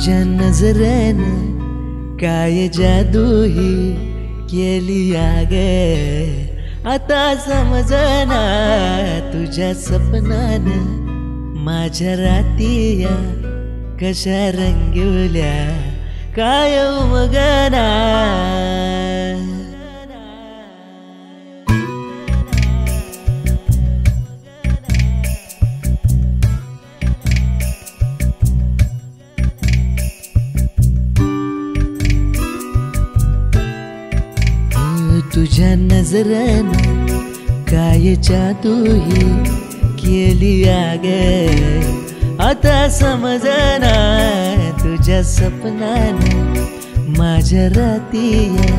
तुझ्या नजरेनं काय जादू ही केली गे, आता समजना तुझ्या सपनानं माझ्या रातिया कशा रंगवल्या काय उमगना. तुझ्या नजरेनं काय जादू ही केली गे, आता समजना तुझ्या सपनानं माझ्या रातिया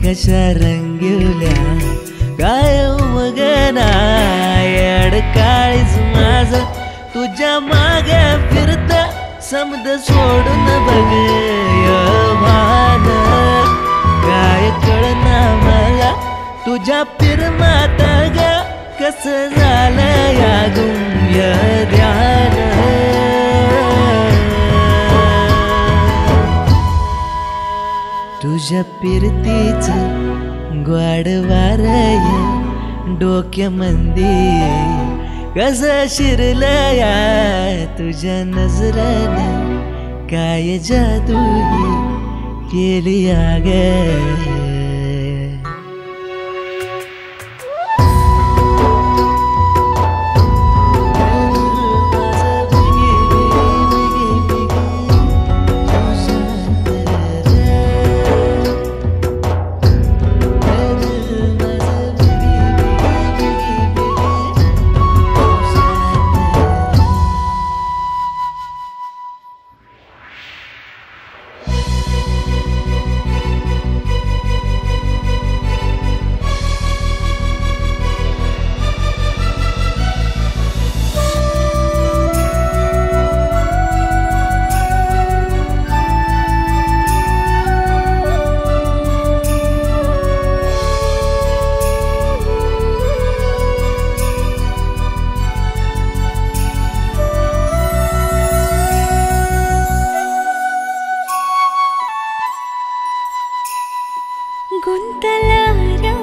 कशा रंगवल्या काय उमगना. अडकाळीच माझं तुझ्या मागे फिरता समद सोडून बघ भान काय कळना मला तुझ्या पिरमात ग कस झालं या गुंय ध्यान. तुझ्या पिरतीच ग्वाड वारय डोक्यामंदी कस शिरलं या तुझ्या नजरेनं काय जादू केली गे. गुंतलारा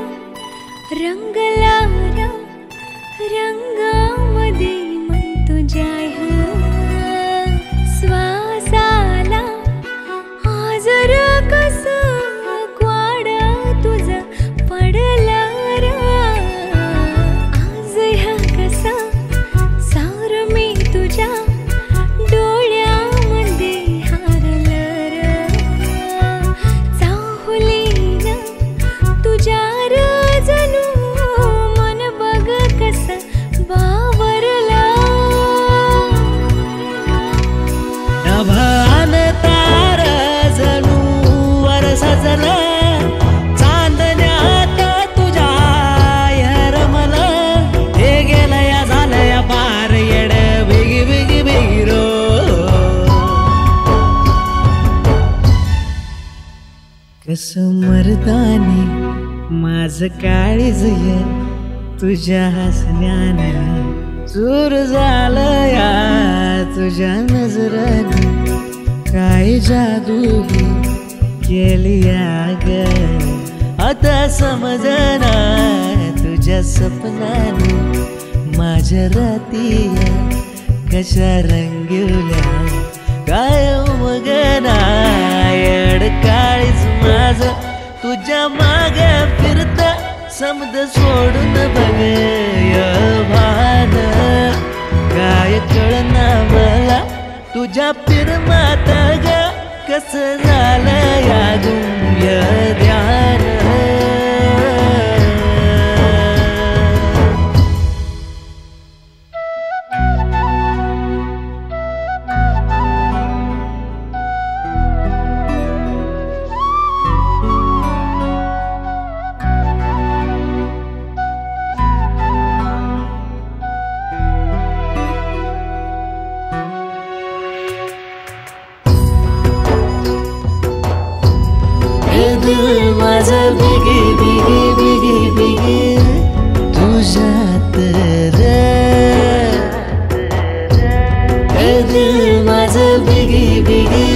रंगलारा रंगामध्ये मन तुझ्या श्वासाला आजर कस ग्वाड तुझं पडला आज ह्या कसा सार मी तुझ्या डोळ्यामध्ये हारलं चाहुली तुझ्या जणू मन बघ कस बावरला. नभान तार जणू वर सजला चांदण्यात तुझ्या रमला हे गेलं या झालं या पार येड बिगी बिगी बिगिरो. कस मर्दानी माझं काळीज तुझ्या हसण्यानं चूर झालं या तुझ्या नजरेनं काय जादू केली ग, आता समजना तुझ्या सपनानं माझ्या रातिया कशा रंगवल्या काय उमगना. अडकाळीच माझं तुझ्या मागे फिरता समद सोडून बघ भान काय कळना मला तुझ्या पिरमात ग कस झालं या गुंय ध्यान. दिल माझं बिगी बिगी बिगी बिगी तुझ्यात रे. दिल माझं बिगी बिगी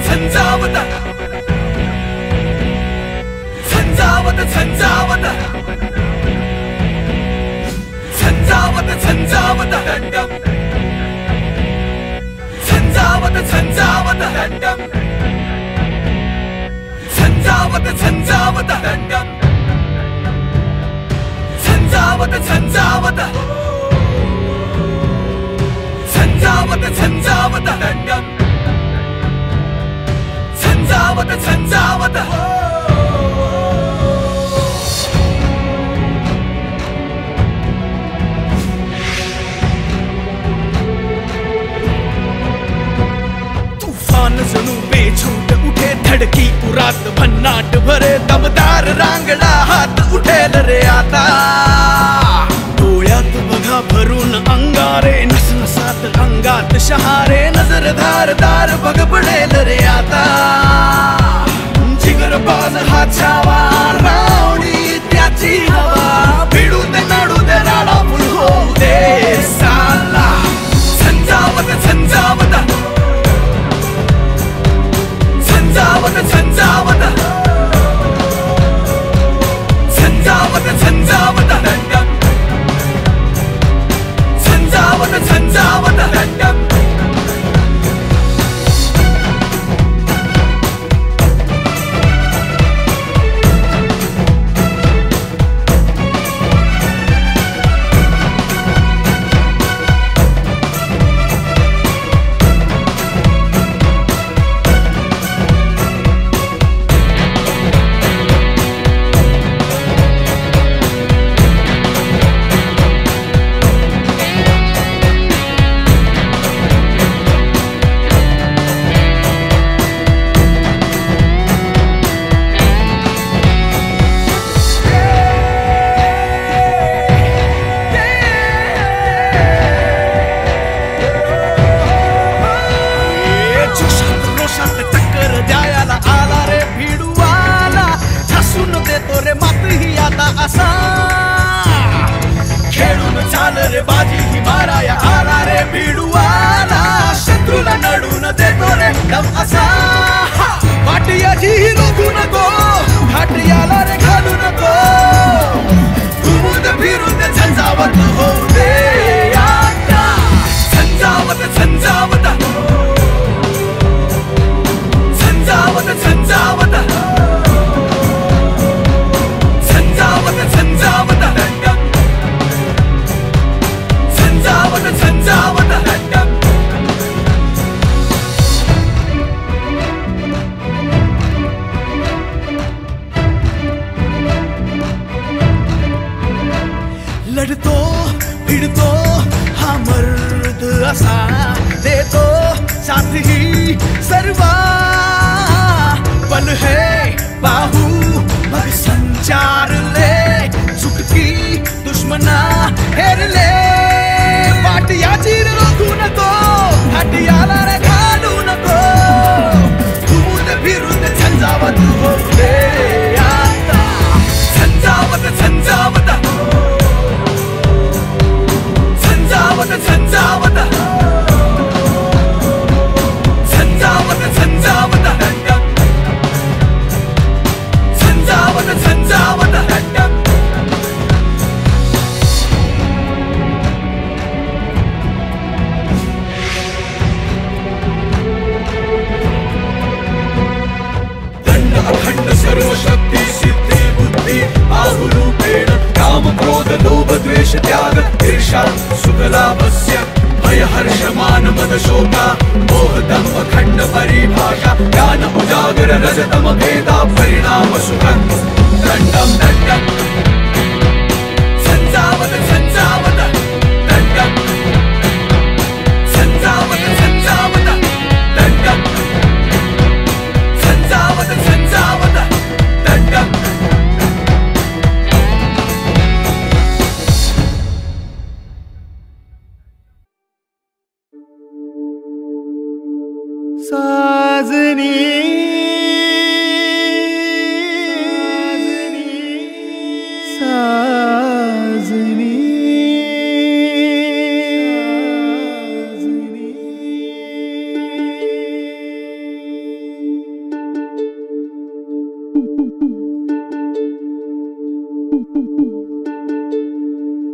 झंझावत झंझावत झंझावत झंझावत झंझावत दंडम झंझावत झंझावत दंडम झंझावत झंझावत दंडम झंझावत झंझावत झंझावत झंझावत दंडम झंझावत झंझावत तूफान जणू बेछूट उठे धडकी उरात भन्नाट भरे दमदार रांगडा हात उठेल रे आता डोळ्यात बघा भरून अंगारे नसनसात अंगात शहारे नजर धारदार बघ पडेल रे आता जिगर बाज हा छावा रावडी त्याची हवा भिडू दे नाडू दे राडा फुल होऊ दे साला झंझावत झंझावत झंझावत झंझावत झंझावत झंझावत दंडम झंझावत झंझावत दंडम खेळून चाल रे बाजी ही माराया आला रे भिडूवाला शत्रूला नडून देतो रे दम असा पाटियाची रोखू नको घाटियाला रे घालू नको घुमून फिरून झंझावत होऊ दे आता झंझावत झंझावत झंझावत झंझावत झंझावत झंझावत दंडम झंझावत झंझावत दंडम लढतो भिडतो हा मर्द असा देतो साथ ही सर्वा पल है बाहू मग संचार ले चुटकी दुश्मना हेर ले पाटिया चीर रोखू नको घाटियाला रे घालू नको घुमून फिरून झंझावत होऊ दे आता झंझावत झंझावत झंझावत झंझावत झंझावत झंझावत दंडम झंझावत झंझावत दंडम दंड अखंड सर्व शक्ती सिद्धी बुद्धी बाहुरूपेण काम क्रोध लोभ द्वेष त्याग ईर्षा सुख लाभस्य भय हर्ष मान मद शोका मोह दंभ खंड परिभाषा ज्ञान उजागर रजतम भेदा परिणाम सुख दंडम दंडम झंझावत झंझावत दंडम झंझावत झंझावत दंडम झंझावत झंझावत दंडम साजनी साजनी साजनी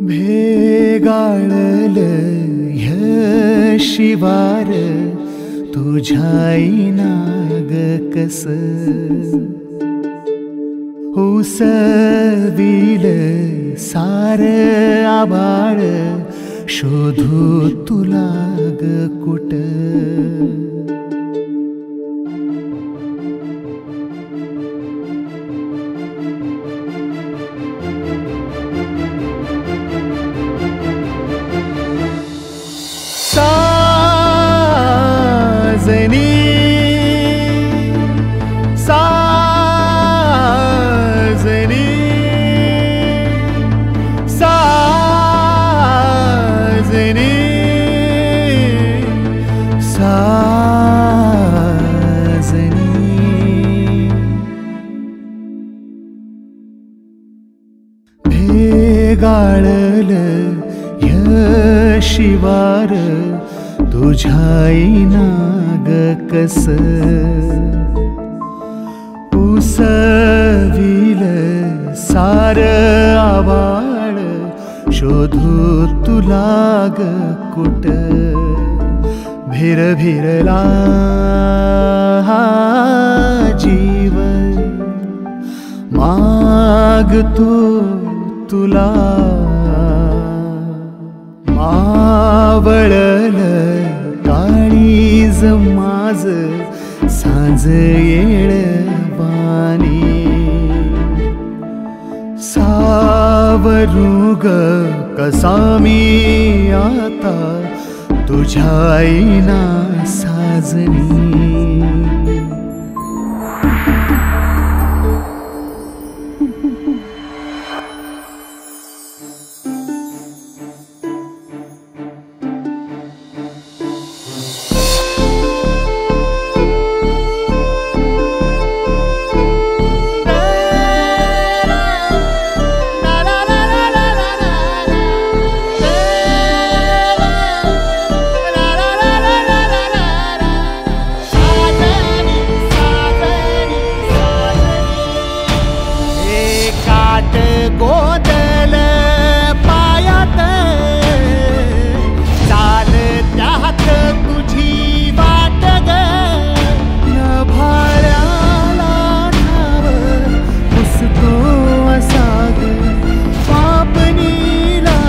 भेगाळल ह्य शिवार तुझ्या नाग कस उसविल सार आभाळ शोधू तुला ग कुट भेगाळल ह्य शिवार तुझ्या नाग कस उसविल सार आभाळ शोधू तुला ग कुट भिरभिरला हा जीव मागतो तुला मावळल काळीज माझ सांज येळवानी सावरू ग कसा मी आता तुझ्या ना साजनी गोदल पायात चाल त्यात तुझी वाट ग नभाळ्याला ठाव पुसतो असा ग पापणीला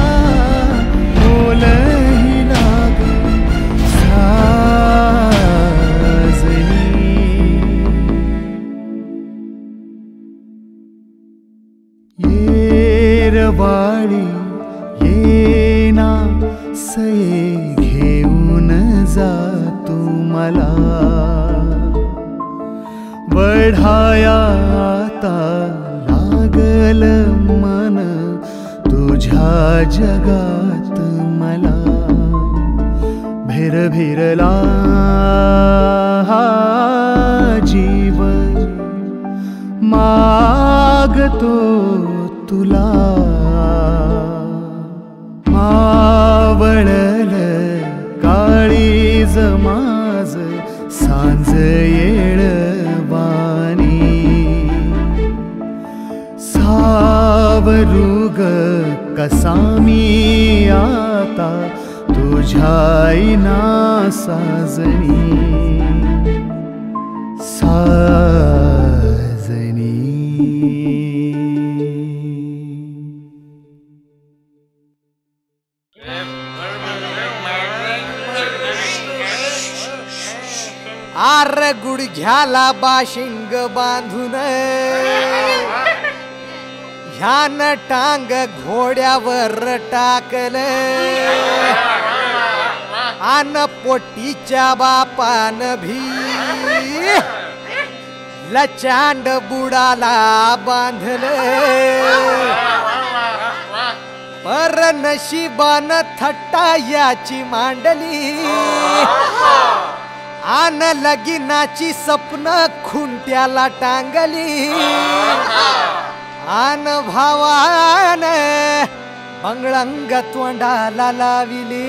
बोलही लाग येरवाळी येना सये घेऊन जा तू मला बढाया आता लागल मन तुझ्या जगात मला भिरभिरला हा जीव मागतो तुला मावळल काळीज माझ सांज येळवानी सावरू ग कसा मी आता तुझ्या ना साजनी आर गुडघ्याला बाशिंग बांधून ह्यान टांग घोड्यावर टाकल आन पोटीच्या बापान भी लचांड बुडाला बांधल पर नशिबान थट्टा याची मांडली आन लगीनाची स्वप्न खुंट्याला टांगली आन भावान बंगळंग तोंडाला लाविली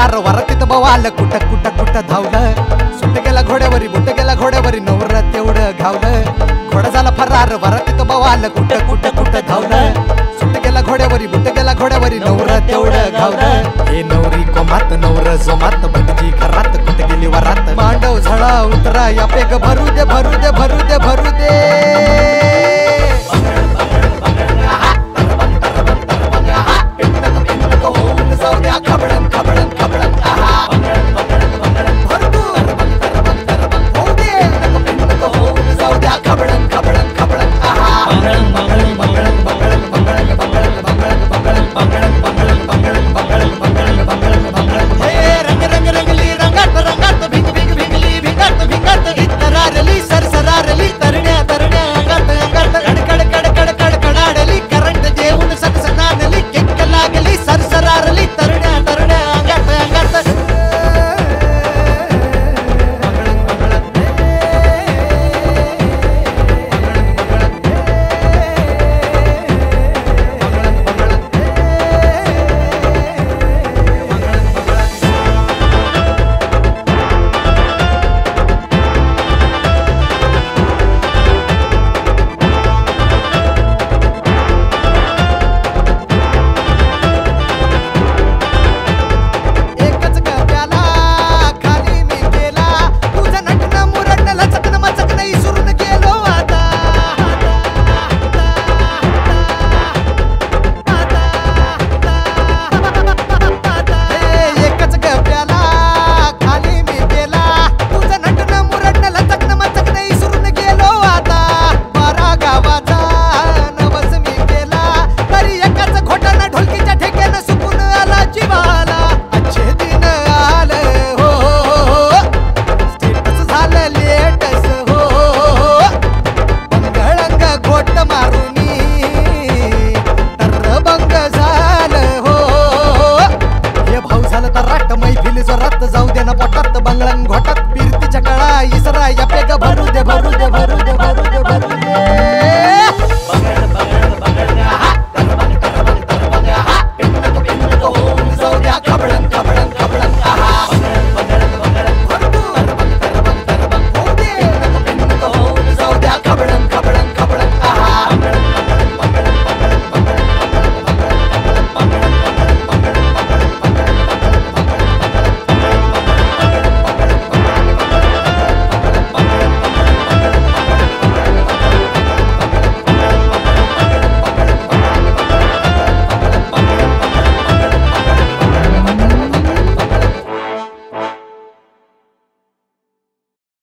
फरार वरातीत बवाल कुठं कुठं कुठं धावलं सुट गेला घोड्यावरी बुट गेला घोड्यावरी नवर तेवढं घावलं घोडा झाला फरार वरातीत बवाल कुठं कुठं कुठं धावलं सुट गेला घोड्यावरी बुट गेला घोड्यावरी नवर तेवढं घावलं हे नवरी कोमात नवर जोमात भटजी घरात कुठं गेली वरात मांडव झळा उतरा या पेग भरू दे भरू दे भरू दे भरू दे